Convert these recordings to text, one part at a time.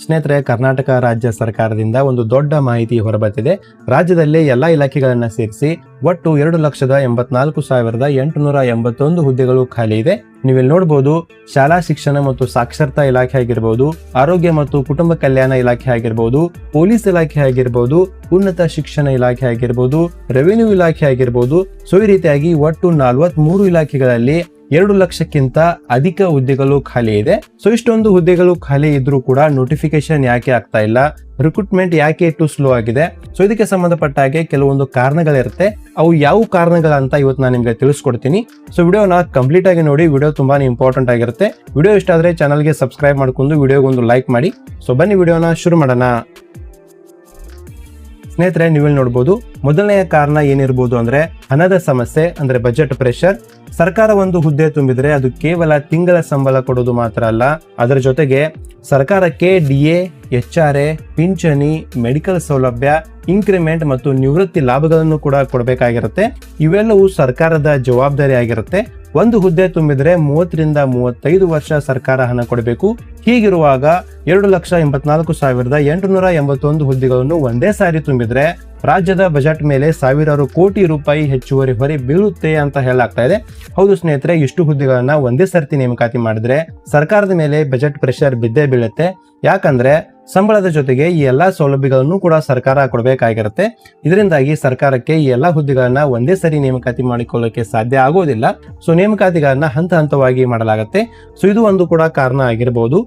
ಸ್ನೇಹಿತರೆ, ಕರ್ನಾಟಕ ರಾಜ್ಯ ಸರ್ಕಾರದಿಂದ ಒಂದು ದೊಡ್ಡ ಮಾಹಿತಿ ಹೊರಬಂದಿದೆ. ರಾಜ್ಯದಲ್ಲಿ ಎಲ್ಲಾ ಇಲಾಖೆಗಳನ್ನ ಸೇರಿಸಿ ಒಟ್ಟು 2,84,881 ಹುದ್ದೆಗಳು ಖಾಲಿ ಇದೆ. ನೀವಿಲ್ಲಿ ನೋಡಬಹುದು, ಶಾಲಾ ಶಿಕ್ಷಣ ಮತ್ತು ಸಾಕ್ಷರತಾ ಇಲಾಖೆ ಆಗಿರಬಹುದು, ಆರೋಗ್ಯ ಮತ್ತು ಕುಟುಂಬ ಕಲ್ಯಾಣ ಇಲಾಖೆ ಆಗಿರಬಹುದು, ಪೊಲೀಸ್ ಇಲಾಖೆ ಆಗಿರಬಹುದು, ಉನ್ನತ ಶಿಕ್ಷಣ ಇಲಾಖೆ ಆಗಿರಬಹುದು, ರೆವಿನ್ಯೂ ಇಲಾಖೆ ಆಗಿರಬಹುದು. ಸೊ ಈ ರೀತಿಯಾಗಿ ಒಟ್ಟು 43 ಇಲಾಖೆಗಳಲ್ಲಿ 2 ಲಕ್ಷಕ್ಕಿಂತ ಅಧಿಕ ಹುದ್ದೆಗಳು ಖಾಲಿ ಇದೆ. ಸೊ ಇಷ್ಟೊಂದು ಹುದ್ದೆಗಳು ಖಾಲಿ ಇದ್ರೂ ಕೂಡ ನೋಟಿಫಿಕೇಶನ್ ಯಾಕೆ ಆಗ್ತಾ ಇಲ್ಲ, ರಿಕ್ರೂಟ್ಮೆಂಟ್ ಯಾಕೆ ಇಟ್ಟು ಸ್ಲೋ ಆಗಿದೆ? ಸೊ ಇದಕ್ಕೆ ಸಂಬಂಧಪಟ್ಟ ಹಾಗೆ ಕೆಲವೊಂದು ಕಾರಣಗಳಿರುತ್ತೆ. ಅವು ಯಾವ ಕಾರಣಗಳಂತ ಇವತ್ತು ನಾನು ನಿಮ್ಗೆ ತಿಳಿಸ್ಕೊಡ್ತೀನಿ. ಸೊ ವಿಡಿಯೋನ ಕಂಪ್ಲೀಟ್ ಆಗಿ ನೋಡಿ. ವಿಡಿಯೋ ತುಂಬಾನೇ ಇಂಪಾರ್ಟೆಂಟ್ ಆಗಿರುತ್ತೆ. ವಿಡಿಯೋ ಇಷ್ಟ ಆದ್ರೆ ಚಾನಲ್ಗೆ ಸಬ್ಸ್ಕ್ರೈಬ್ ಮಾಡ್ಕೊಂಡು ವಿಡಿಯೋಗೊಂದು ಲೈಕ್ ಮಾಡಿ. ಸೊ ಬನ್ನಿ ವಿಡಿಯೋನ ಶುರು ಮಾಡೋಣ. ಸ್ನೇಹಿತರೆ, ನೀವಿಲ್ಲಿ ನೋಡಬಹುದು, ಮೊದಲನೆಯ ಕಾರಣ ಏನಿರಬಹುದು ಅಂದ್ರೆ ಹಣದ ಸಮಸ್ಯೆ, ಅಂದ್ರೆ ಬಜೆಟ್ ಪ್ರೆಷರ್. ಸರ್ಕಾರ ಒಂದು ಹುದ್ದೆ ತುಂಬಿದ್ರೆ ಅದು ಕೇವಲ ತಿಂಗಳ ಸಂಬಳ ಕೊಡೋದು ಮಾತ್ರ ಅಲ್ಲ, ಅದರ ಜೊತೆಗೆ ಸರ್ಕಾರಕ್ಕೆ DA, HRA, ಪಿಂಚಣಿ, ಮೆಡಿಕಲ್ ಸೌಲಭ್ಯ, ಇನ್ಕ್ರಿಮೆಂಟ್ ಮತ್ತು ನಿವೃತ್ತಿ ಲಾಭಗಳನ್ನು ಕೂಡ ಕೊಡಬೇಕಾಗಿರುತ್ತೆ. ಇವೆಲ್ಲವೂ ಸರ್ಕಾರದ ಜವಾಬ್ದಾರಿ ಆಗಿರುತ್ತೆ. ಒಂದು ಹುದ್ದೆ ತುಂಬಿದ್ರೆ 30 ರಿಂದ 35 ವರ್ಷ ಸರ್ಕಾರ ಹಣ ಕೊಡಬೇಕು. ಹೀಗಿರುವಾಗ 2,84,881 ಹುದ್ದೆಗಳನ್ನು ಒಂದೇ ಸಾರಿ ತುಂಬಿದ್ರೆ ರಾಜ್ಯದ ಬಜೆಟ್ ಮೇಲೆ ಸಾವಿರಾರು ಕೋಟಿ ರೂಪಾಯಿ ಹೆಚ್ಚುವರಿ ಹೊರೆ ಬೀಳುತ್ತೆ ಅಂತ ಹೇಳಲಾಗ್ತಾ ಇದೆ. ಹೌದು ಸ್ನೇಹಿತರೆ, ಇಷ್ಟು ಹುದ್ದೆಗಳನ್ನ ಒಂದೇ ಸರ್ತಿ ನೇಮಕಾತಿ ಮಾಡಿದ್ರೆ ಸರ್ಕಾರದ ಮೇಲೆ ಬಜೆಟ್ ಪ್ರೆಷರ್ ಬಿದ್ದೇ ಬೀಳುತ್ತೆ. ಯಾಕಂದ್ರೆ ಸಂಬಳದ ಜೊತೆಗೆ ಈ ಎಲ್ಲಾ ಸೌಲಭ್ಯಗಳನ್ನು ಕೂಡ ಸರ್ಕಾರ ಕೊಡಬೇಕಾಗಿರುತ್ತೆ. ಇದರಿಂದಾಗಿ ಸರ್ಕಾರಕ್ಕೆ ಈ ಎಲ್ಲಾ ಹುದ್ದೆಗಳನ್ನ ಒಂದೇ ಸರಿ ನೇಮಕಾತಿ ಮಾಡಿಕೊಳ್ಳಕ್ಕೆ ಸಾಧ್ಯ ಆಗೋದಿಲ್ಲ. ಸೊ ನೇಮಕಾತಿಗಳನ್ನ ಹಂತ ಹಂತವಾಗಿ ಮಾಡಲಾಗುತ್ತೆ. ಸೊ ಇದು ಒಂದು ಕೂಡ ಕಾರಣ ಆಗಿರಬಹುದು.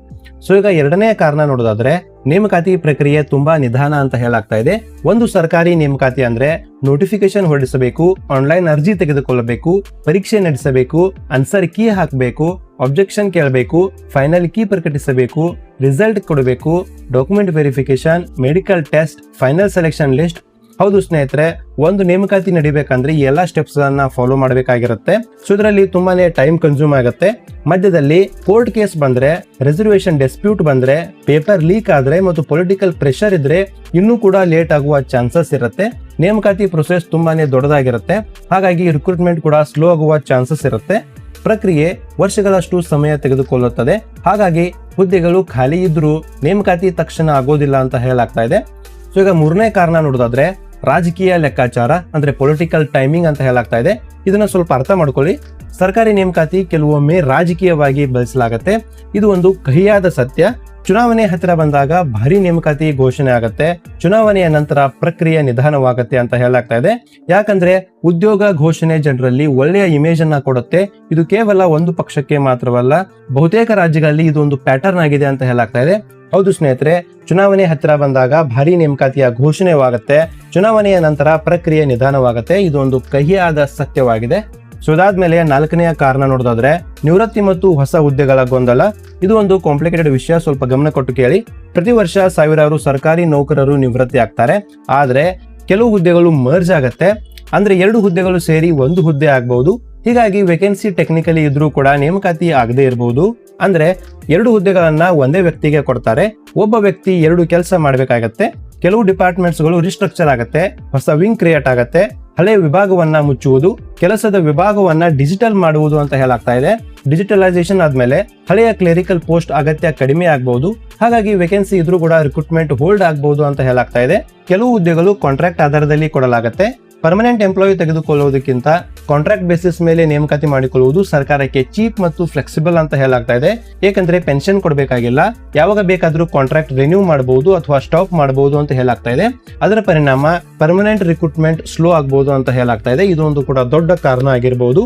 ಸೊ ಈಗ ಎರಡನೇ ಕಾರಣ ನೋಡೋದಾದ್ರೆ, ನೇಮಕಾತಿ ಪ್ರಕ್ರಿಯೆ ತುಂಬಾ ನಿಧಾನ ಅಂತ ಹೇಳಲಾಗ್ತಾ ಇದೆ. ಒಂದು ಸರ್ಕಾರಿ ನೇಮಕಾತಿ ಅಂದ್ರೆ ನೋಟಿಫಿಕೇಶನ್ ಹೊರಡಿಸಬೇಕು, ಆನ್ಲೈನ್ ಅರ್ಜಿ ತೆಗೆದುಕೊಳ್ಳಬೇಕು, ಪರೀಕ್ಷೆ ನಡೆಸಬೇಕು, ಆನ್ಸರ್ ಕೀ ಹಾಕಬೇಕು, ಅಬ್ಜೆಕ್ಷನ್ ಕೇಳಬೇಕು, ಫೈನಲ್ ಕೀ ಪ್ರಕಟಿಸಬೇಕು, ರಿಸಲ್ಟ್ ಕೊಡಬೇಕು, document verification, medical test, final selection list. ಹೌದು ಸ್ನೇಹಿತರೆ, ಒಂದು ನೇಮಕಾತಿ ನಡಿಬೇಕಂದ್ರೆ ಈ ಎಲ್ಲಾ ಸ್ಟೆಪ್ಸ್ ಗಳನ್ನ ಫಾಲೋ ಮಾಡಬೇಕಾಗಿರುತ್ತೆ. ಸೊ ಇದರಲ್ಲಿ ತುಂಬಾನೇ ಟೈಮ್ ಕನ್ಸ್ಯೂಮ್ ಆಗುತ್ತೆ. ಮಧ್ಯದಲ್ಲಿ ಕೋರ್ಟ್ ಕೇಸ್ ಬಂದ್ರೆ, ರಿಸರ್ವೇಶನ್ ಡಿಸ್ಪ್ಯೂಟ್ ಬಂದ್ರೆ, ಪೇಪರ್ ಲೀಕ್ ಆದ್ರೆ ಮತ್ತು ಪೊಲಿಟಿಕಲ್ ಪ್ರೆಷರ್ ಇದ್ರೆ ಇನ್ನೂ ಕೂಡ ಲೇಟ್ ಆಗುವ ಚಾನ್ಸಸ್ ಇರುತ್ತೆ. ನೇಮಕಾತಿ ಪ್ರೊಸೆಸ್ ತುಂಬಾನೇ ದೊಡ್ಡದಾಗಿರುತ್ತೆ. ಹಾಗಾಗಿ ರಿಕ್ರೂಟ್ಮೆಂಟ್ ಕೂಡ ಸ್ಲೋ ಆಗುವ ಚಾನ್ಸಸ್ ಇರುತ್ತೆ. ಪ್ರಕ್ರಿಯೆ ವರ್ಷಗಳಷ್ಟು ಸಮಯ ತೆಗೆದುಕೊಳ್ಳುತ್ತದೆ. ಹಾಗಾಗಿ ಹುದ್ದೆಗಳು ಖಾಲಿ ಇದ್ರೂ ನೇಮಕಾತಿ ತಕ್ಷಣ ಆಗೋದಿಲ್ಲ ಅಂತ ಹೇಳಲಾಗ್ತಾ ಇದೆ. ಸೊ ಈಗ ಮೂರನೇ ಕಾರಣ ನೋಡೋದಾದ್ರೆ ರಾಜಕೀಯ ಲೆಕ್ಕಾಚಾರ, ಅಂದ್ರೆ ಪೊಲಿಟಿಕಲ್ ಟೈಮಿಂಗ್ ಅಂತ ಹೇಳಲಾಗ್ತಾ ಇದೆ. ಇದನ್ನ ಸ್ವಲ್ಪ ಅರ್ಥ ಮಾಡ್ಕೊಳ್ಳಿ. ಸರ್ಕಾರಿ ನೇಮಕಾತಿ ಕೆಲವೊಮ್ಮೆ ರಾಜಕೀಯವಾಗಿ ಬಳಸಲಾಗುತ್ತೆ. ಇದು ಒಂದು ಕಹಿಯಾದ ಸತ್ಯ. ಚುನಾವಣೆ ಹತ್ತಿರ ಬಂದಾಗ ಭಾರಿ ನೇಮಕಾತಿ ಘೋಷಣೆ ಆಗುತ್ತೆ. ಚುನಾವಣೆಯ ನಂತರ ಪ್ರಕ್ರಿಯೆ ನಿಧಾನವಾಗುತ್ತೆ ಅಂತ ಹೇಳಲಾಗ್ತಾ ಇದೆ. ಯಾಕಂದ್ರೆ ಉದ್ಯೋಗ ಘೋಷಣೆ ಜನರಲ್ಲಿ ಒಳ್ಳೆಯ ಇಮೇಜ್ ಅನ್ನ ಕೊಡುತ್ತೆ. ಇದು ಕೇವಲ ಒಂದು ಪಕ್ಷಕ್ಕೆ ಮಾತ್ರವಲ್ಲ, ಬಹುತೇಕ ರಾಜ್ಯಗಳಲ್ಲಿ ಇದು ಒಂದು ಪ್ಯಾಟರ್ನ್ ಆಗಿದೆ ಅಂತ ಹೇಳಲಾಗ್ತಾ ಇದೆ. ಹೌದು ಸ್ನೇಹಿತರೆ, ಚುನಾವಣೆ ಹತ್ತಿರ ಬಂದಾಗ ಭಾರಿ ನೇಮಕಾತಿಯ ಘೋಷಣೆವಾಗುತ್ತೆ. ಚುನಾವಣೆಯ ನಂತರ ಪ್ರಕ್ರಿಯೆ ನಿಧಾನವಾಗುತ್ತೆ. ಇದು ಒಂದು ಕಹಿಯಾದ ಸತ್ಯವಾಗಿದೆ. ಸೊ ಇದಾದ್ಮೇಲೆ ನಾಲ್ಕನೆಯ ಕಾರಣ ನೋಡೋದಾದ್ರೆ ನಿವೃತ್ತಿ ಮತ್ತು ಹೊಸ ಹುದ್ದೆಗಳ ಗೊಂದಲ. ಇದು ಒಂದು ಕಾಂಪ್ಲಿಕೇಟೆಡ್ ವಿಷಯ, ಸ್ವಲ್ಪ ಗಮನ ಕೊಟ್ಟು ಕೇಳಿ. ಪ್ರತಿ ವರ್ಷ ಸಾವಿರಾರು ಸರ್ಕಾರಿ ನೌಕರರು ನಿವೃತ್ತಿ ಆಗ್ತಾರೆ. ಆದ್ರೆ ಕೆಲವು ಹುದ್ದೆಗಳು ಮರ್ಜ್ ಆಗತ್ತೆ, ಅಂದ್ರೆ 2 ಹುದ್ದೆಗಳು ಸೇರಿ ಒಂದು ಹುದ್ದೆ ಆಗಬಹುದು. ಹೀಗಾಗಿ ವೇಕೆನ್ಸಿ ಟೆಕ್ನಿಕಲಿ ಇದ್ರೂ ಕೂಡ ನೇಮಕಾತಿ ಆಗದೆ ಇರಬಹುದು. ಅಂದ್ರೆ 2 ಹುದ್ದೆಗಳನ್ನ ಒಂದೇ ವ್ಯಕ್ತಿಗೆ ಕೊಡ್ತಾರೆ. ಒಬ್ಬ ವ್ಯಕ್ತಿ 2 ಕೆಲಸ ಮಾಡಬೇಕಾಗತ್ತೆ. ಕೆಲವು ಡಿಪಾರ್ಟ್ಮೆಂಟ್ಸ್ ಗಳು ರಿಸ್ಟ್ರಕ್ಚರ್ ಆಗತ್ತೆ, ಹೊಸ ವಿಂಗ್ ಕ್ರಿಯೇಟ್ ಆಗತ್ತೆ, ಹಳೆ ವಿಭಾಗವನ್ನ ಮುಚ್ಚುವುದು, ಕೆಲಸದ ವಿಭಾಗವನ್ನ ಡಿಜಿಟಲ್ ಮಾಡುವುದು ಅಂತ ಹೇಳಲಾಗ್ತಾ ಇದೆ. ಡಿಜಿಟಲೈಸೇಷನ್ ಆದ್ಮೇಲೆ ಹಳೆಯ ಕ್ಲರಿಕಲ್ ಪೋಸ್ಟ್ ಅಗತ್ಯ ಕಡಿಮೆ ಆಗಬಹುದು. ಹಾಗಾಗಿ ವೇಕೆನ್ಸಿ ಇದ್ರೂ ಕೂಡ ರಿಕ್ರೂಟ್ಮೆಂಟ್ ಹೋಲ್ಡ್ ಆಗಬಹುದು ಅಂತ ಹೇಳಲಾಗ್ತಾ ಇದೆ. ಕೆಲವು ಹುದ್ದೆಗಳು ಕಾಂಟ್ರಾಕ್ಟ್ ಆಧಾರದಲ್ಲಿ ಕೊಡಲಾಗುತ್ತೆ. ಪರ್ಮನೆಂಟ್ ಎಂಪ್ಲಾಯಿ ತೆಗೆದುಕೊಳ್ಳುವುದಕ್ಕಿಂತ ಕಾಂಟ್ರಾಕ್ಟ್ ಬೇಸಿಸ್ ಮೇಲೆ ನೇಮಕಾತಿ ಮಾಡಿಕೊಳ್ಳುವುದು ಸರ್ಕಾರಕ್ಕೆ ಚೀಪ್ ಮತ್ತು ಫ್ಲೆಕ್ಸಿಬಲ್ ಅಂತ ಹೇಳಲಾಗ್ತಾ ಇದೆ. ಏಕೆಂದ್ರೆ ಪೆನ್ಷನ್ ಕೊಡಬೇಕಾಗಿಲ್ಲ, ಯಾವಾಗ ಬೇಕಾದ್ರೂ ಕಾಂಟ್ರಾಕ್ಟ್ ರಿನ್ಯೂ ಮಾಡಬಹುದು ಅಥವಾ ಸ್ಟಾಪ್ ಮಾಡಬಹುದು ಅಂತ ಹೇಳಲಾಗ್ತಾ ಇದೆ. ಅದರ ಪರಿಣಾಮ ಪರ್ಮನೆಂಟ್ ರಿಕ್ರೂಟ್ಮೆಂಟ್ ಸ್ಲೋ ಆಗಬಹುದು ಅಂತ ಹೇಳಲಾಗ್ತಾ ಇದೆ. ಇದು ಒಂದು ಕೂಡ ದೊಡ್ಡ ಕಾರಣ ಆಗಿರಬಹುದು.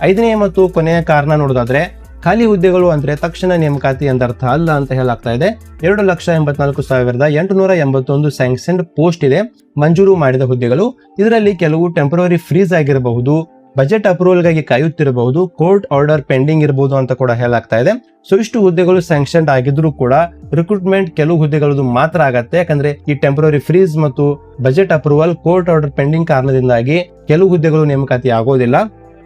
5ನೇ ಮತ್ತು ಕೊನೆಯ ಕಾರಣ ನೋಡೋದಾದ್ರೆ ಖಾಲಿ ಹುದ್ದೆಗಳು ಅಂದ್ರೆ ತಕ್ಷಣ ನೇಮಕಾತಿ ಎಂದರ್ಥ ಅಲ್ಲ ಅಂತ ಹೇಳಲಾಗ್ತಾ ಇದೆ. 2,84,881 ಸ್ಯಾಂಕ್ಷನ್ಡ್ ಪೋಸ್ಟ್ ಇದೆ, ಮಂಜೂರು ಮಾಡಿದ ಹುದ್ದೆಗಳು. ಇದರಲ್ಲಿ ಕೆಲವು ಟೆಂಪರರಿ ಫ್ರೀಸ್ ಆಗಿರಬಹುದು, ಬಜೆಟ್ ಅಪ್ರೂವಲ್ ಗಾಗಿ ಕಾಯುತ್ತಿರಬಹುದು, ಕೋರ್ಟ್ ಆರ್ಡರ್ ಪೆಂಡಿಂಗ್ ಇರಬಹುದು ಅಂತ ಕೂಡ ಹೇಳಲಾಗ್ತಾ ಇದೆ. ಸೊ ಇಷ್ಟು ಹುದ್ದೆಗಳು ಸ್ಯಾಂಕ್ಷನ್ಡ್ ಆಗಿದ್ರು ಕೂಡ ರಿಕ್ರೂಟ್ಮೆಂಟ್ ಕೆಲವು ಹುದ್ದೆಗಳದ್ದು ಮಾತ್ರ ಆಗತ್ತೆ. ಯಾಕಂದ್ರೆ ಈ ಟೆಂಪರರಿ ಫ್ರೀಸ್ ಮತ್ತು budget approval, court order pending ಕಾರಣದಿಂದಾಗಿ ಕೆಲವು ಹುದ್ದೆಗಳು ನೇಮಕಾತಿ ಆಗೋದಿಲ್ಲ.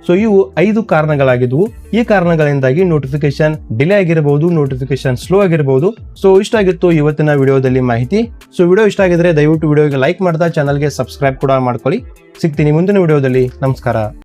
ಸೊ ಇವು 5 ಕಾರಣಗಳಾಗಿದ್ವು. ಈ ಕಾರಣಗಳಿಂದಾಗಿ ನೋಟಿಫಿಕೇಶನ್ ಡಿಲೇ ಆಗಿರಬಹುದು, ನೋಟಿಫಿಕೇಶನ್ ಸ್ಲೋ ಆಗಿರಬಹುದು. ಸೊ ಇಷ್ಟ ಆಗಿತ್ತು ಇವತ್ತಿನ ವಿಡಿಯೋದಲ್ಲಿ ಮಾಹಿತಿ. ಸೊ ವಿಡಿಯೋ ಇಷ್ಟ ಆಗಿದ್ರೆ ದಯವಿಟ್ಟು ವಿಡಿಯೋಗೆ ಲೈಕ್ ಮಾಡ್ತಾ ಚಾನಲ್ಗೆ ಸಬ್ಸ್ಕ್ರೈಬ್ ಕೂಡ ಮಾಡ್ಕೊಳ್ಳಿ. ಸಿಗ್ತೀನಿ ಮುಂದಿನ ವಿಡಿಯೋದಲ್ಲಿ. ನಮಸ್ಕಾರ.